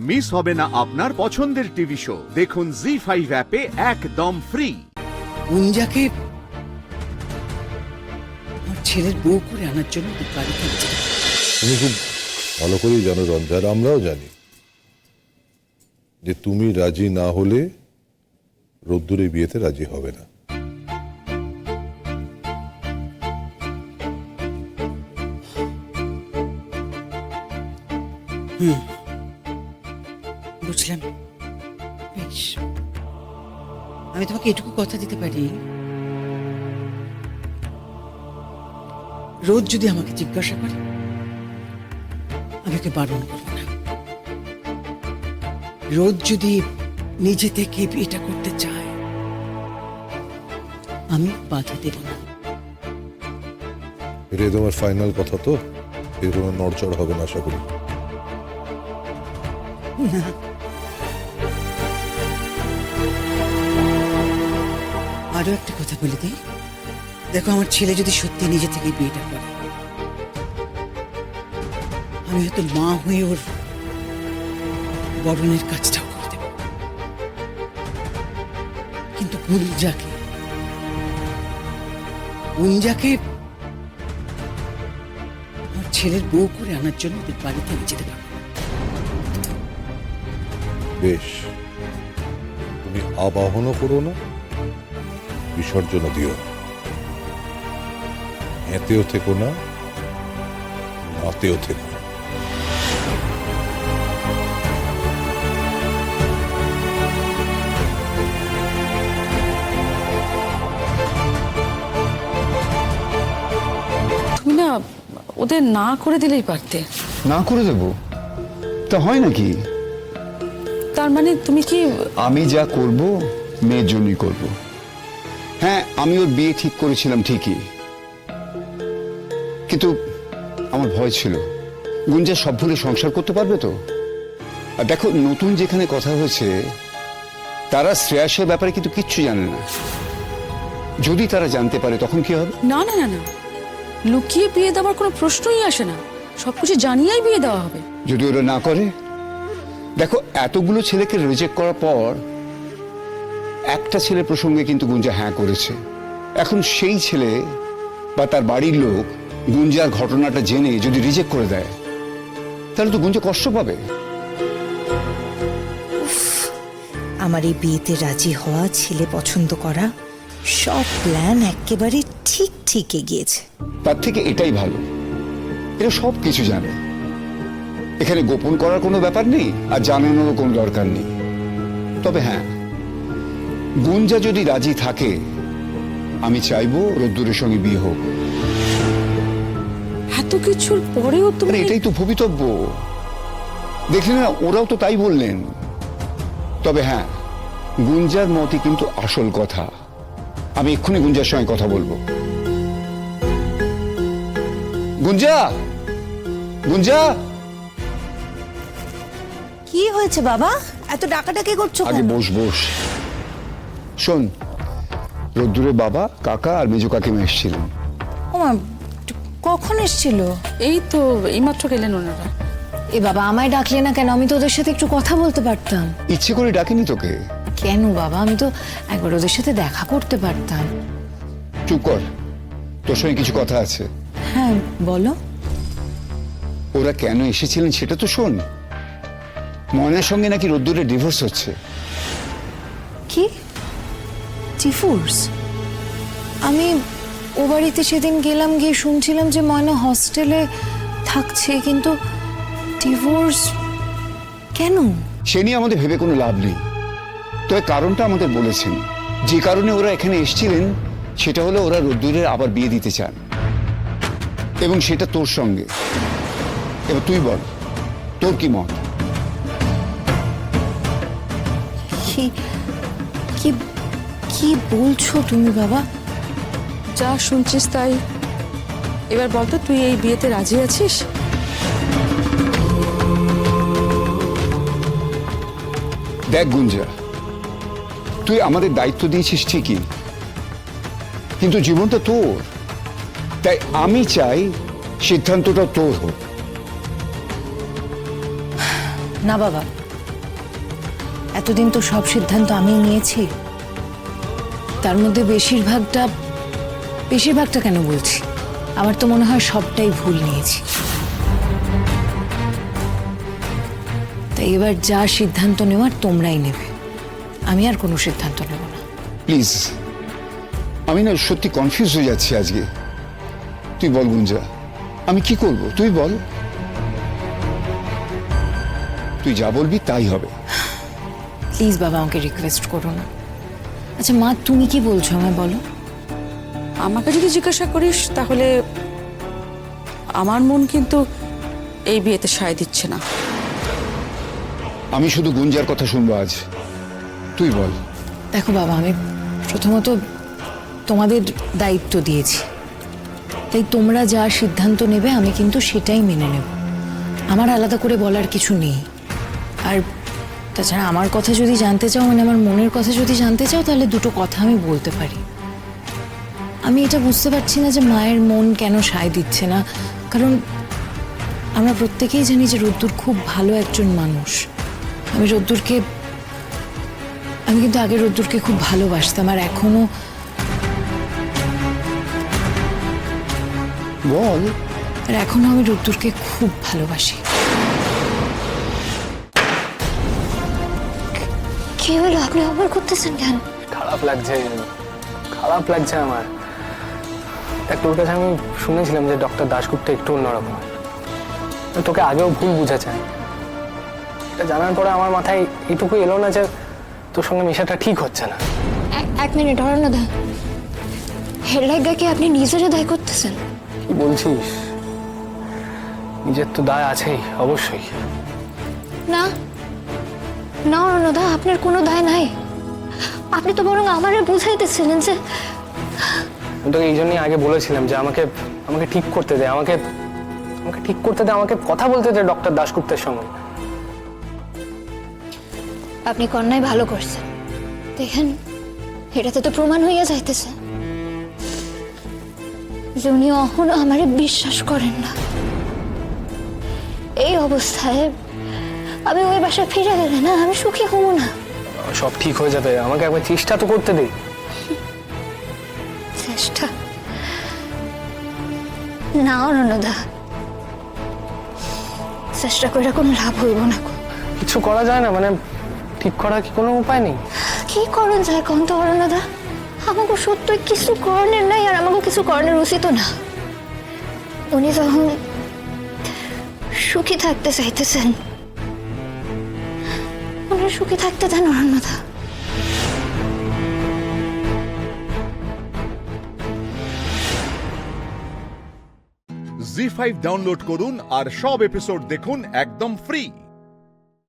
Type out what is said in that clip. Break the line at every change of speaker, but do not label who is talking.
Miss হবে না আপনার পছন্দের টিভি শো। দেখুন জি5 অ্যাপে একদম ফ্রি।
গুঞ্জাকে আমার ছেলের বউ করে আনার জন্য বাড়ি থেকে
তুমি খুব ভালো করেই জানো রঞ্জার, আমরাও জানি যে তুমি রাজি না হলে রোদ্দুরের বিয়েতে রাজি হবে না।
বুঝলাম, বেশ। আমি তোমাকে এটুকু কথা দিতে পারি, রোজ যদি আমাকে জিজ্ঞাসা করে আমি ওকে বারণ করবো না। রোজ যদি নিজে থেকে বিয়েটা করতে চায় আমি বাধা দেব না।
এটাই তোমার ফাইনাল কথা তো? এর কোনো নড়চড় হবে না আশা করি।
না, আরো একটা কথা বলে দিই, দেখো আমার ছেলে যদি সত্যি নিজে থেকে বিয়েটা করে, আমি হয়তো মা হয়ে ওর বরণের কাজটাও করে দেব, কিন্তু গুঞ্জাকে আমার ছেলের বউ করে আনার জন্য ওদের বাড়িতে আমি যেতে পারবো না।
বেশ, তুমি আবাহনও করো না, বিসর্জনও দিও না, হেঁতেও থেকো না, নাতেও থেকো না।
তুমি না ওদের না করে দিলেই পারতে।
না করে দেব তা হয় নাকি?
তার মানে তুমি কি?
আমি যা করব মেয়ের জন্যই করব। হ্যাঁ, আমি ওর বিয়ে ঠিক করেছিলাম ঠিকই, কিন্তু আমার ভয় ছিল গুঞ্জা সব ভুলে সংসার করতে পারবে তো। আর দেখো, নতুন যেখানে কথা হয়েছে তারা শ্রেয়াসের ব্যাপারে কিন্তু কিচ্ছু জানে না। যদি তারা জানতে পারে তখন কি হবে?
না না না না, লুকিয়ে বিয়ে দেওয়ার কোনো প্রশ্নই আসে না, সবকিছু জানিয়েই বিয়ে দেওয়া হবে।
যদি ওরা না করে, দেখো এতগুলো ছেলেকে রিজেক্ট করার পর একটা ছেলে প্রসঙ্গে কিন্তু গুঞ্জা হ্যাঁ করেছে। এখন সেই ছেলে বা তার বাড়ির লোক গুঞ্জার ঘটনাটা জেনে যদি রিজেক্ট করে দেয়, তাহলে তো গুঞ্জা কষ্ট পাবে।
আমার এই বিয়েতে রাজি হওয়া, ছেলে পছন্দ করা, সব প্ল্যান একেবারে ঠিক ঠিক এগিয়েছে।
তার থেকে এটাই ভালো, এরা সব কিছু জানে। এখানে গোপন করার কোনো ব্যাপার নেই, আর জানানোরও কোনো দরকার নেই। তবে হ্যাঁ, গুঞ্জা যদি রাজি থাকে, আমি চাইবো রোদ্দুরের সঙ্গে বিয়ে হোক।
এত কিছুর পরেও তুমি?
আরে এটাই তো ভবিতব্য, দেখলে না, ওরাও তো তাই বললেন। তবে হ্যাঁ, গুঞ্জার মতই কিন্তু আসল কথা। আমি এক্ষুনি গুঞ্জার সঙ্গে কথা বলবো। গুঞ্জা, গুঞ্জা।
কি হয়েছে বাবা, এত ডাকাডাকি করছো
আগে
কেন?
বস বস। শোন, রোদ্দুরের বাবা, কাকা আর মেজো কাকিমা এসেছিলেন।
ওমা, কখন এসেছিল?
এই তো এইমাত্র গেলেন ওনারা।
এ বাবা, আমায় ডাকলে না কেন? আমি তো ওদের সাথে একটু কথা বলতে পারতাম।
ইচ্ছে করে ডাকিনি তোকে।
কেন বাবা, আমি তো একবার ওদের সাথে দেখা করতে পারতাম।
চুপ কর, তোর সঙ্গে কিছু কথা আছে।
হ্যাঁ বলো।
ওরা কেন এসেছিলেন সেটা তো শোন। ময়নার সঙ্গে নাকি রোদ্দুরের ডিভোর্স হচ্ছে।
কি ডিভোর্স? আমি ও বাড়িতে সেদিন গেলাম, গিয়ে শুনছিলাম যে ময়না হস্টেলে থাকছে, কিন্তু ডিভোর্স কেন?
সে নিয়ে আমাদের ভেবে কোনো লাভ নেই। তবে কারণটা আমাদের বলেছেন। যে কারণে ওরা এখানে এসেছিলেন সেটা হলো ওরা রোদ্দুরের আবার বিয়ে দিতে চান, এবং সেটা তোর সঙ্গে। এবার তুই বল, তোর কি মত?
কি কি কি বলছো তুমি বাবা?
যা শুনছিস তাই। এবার বলতো, তুই এই বিয়েতে রাজি আছিস?
দেখ গুঞ্জা, তুই আমাদের দায়িত্ব দিয়েছিস ঠিকই, কিন্তু জীবনটা তোর। তাই আমি চাই সিদ্ধান্তটা তোর হোক।
না বাবা, এতদিন তো সব সিদ্ধান্ত আমি নিয়েছি, তার মধ্যে বেশিরভাগটা কেন বলছি, আমার তো মনে হয় সবটাই ভুল নিয়েছি। তাই এবার যা সিদ্ধান্ত নেওয়ার তোমরাই নেবে, আমি আর কোনো সিদ্ধান্ত নেব না।
প্লিজ, আমি না সত্যি কনফিউজ হয়ে যাচ্ছি আজকে। তুই বল গুঞ্জা, আমি কি করব তুই বল। তুই যা বলবি তাই হবে।
প্লিজ বাবা, আমাকে রিকোয়েস্ট করো না। আচ্ছা মা, তুমি কি বলছো আমায় বলো।
আমাকে যদি জিজ্ঞাসা করিস তাহলে আমার মন কিন্তু এই বিয়েতে সায় দিচ্ছে না।
আমি শুধু গুঞ্জার কথা শুনবো আজ, তুই বল।
দেখো বাবা, আমি প্রথমত তোমাদের দায়িত্ব দিয়েছি, তাই তোমরা যা সিদ্ধান্ত নেবে আমি কিন্তু সেটাই মেনে নেব। আমার আলাদা করে বলার কিছু নেই। আর তাছাড়া আমার কথা যদি জানতে চাও, মানে আমার মনের কথা যদি জানতে চাও, তাহলে দুটো কথা আমি বলতে পারি। আমি এটা বুঝতে পারছি না যে মায়ের মন কেন সায় দিচ্ছে না, কারণ আমরা প্রত্যেকেই জানি যে রোদ্দুর খুব ভালো একজন মানুষ। আমি কিন্তু আগে রোদ্দুরকে খুব ভালোবাসতাম, আর এখনো
বল।
আমি রোদ্দুরকে খুব ভালোবাসি।
কি হলো, আপনি অবাক করতেছেন কেন?
খারাপ লাগছে আমার। দেখ, তোর কাছে আমি শুনেছিলাম যে ডক্টর দাশগুপ্ত একটু অন্যরকম। তোকে আগেও ভুল বুঝেছে। এটা জানার পরে আমার মাথায় এটুকু এলো না যে তোর সঙ্গে মেশাটা ঠিক হচ্ছে না।
এক মিনিট, অরণ্যদা, হেডলাইটটাকে আপনি নিজেরও দায় করতেছেন?
কি বলছিস? নিজের তো দায় আছেই, অবশ্যই।
না না অরণ্যদা, আপনার কোনো দায় নাই। আপনি তো বরং আমারে বুঝাইতেছিলেন যে
আমি তোকে এই জন্যই আগে বলেছিলাম যে আমাকে ঠিক করতে দে, আমাকে ঠিক করতে দে, আমাকে কথা বলতে দে ডক্টর দাশগুপ্তের সঙ্গে।
আপনি কন্যায় ভালো করছেন, দেখেন এটাতে তো প্রমাণ হইয়া যাইতেছে যে উনি এখনো আমারে বিশ্বাস করেন না। এই অবস্থায় আমি ওই বাসায় ফিরে গেলে না, আমি সুখী হব না।
সব ঠিক হয়ে যাবে, আমাকে একবার চেষ্টা তো করতে দে।
চেষ্টা না অরণ্যদা, চেষ্টা করে কোনো লাভ হইব না।
কিছু করা যায় না? মানে ঠিক করার কি কোনো উপায় নেই?
কি করণ যায় কোন তো অরণ্যদা? আমাকে সত্যই কিছু করণের নাই, আর আমাকে কিছু করণের উচিত না। উনি যখন সুখী থাকতে চাইতেছেন, উনি সুখী থাকতে দেন অরণ্যদা।
জি5 ডাউনলোড করুন আর সব এপিসোড দেখুন একদম ফ্রি।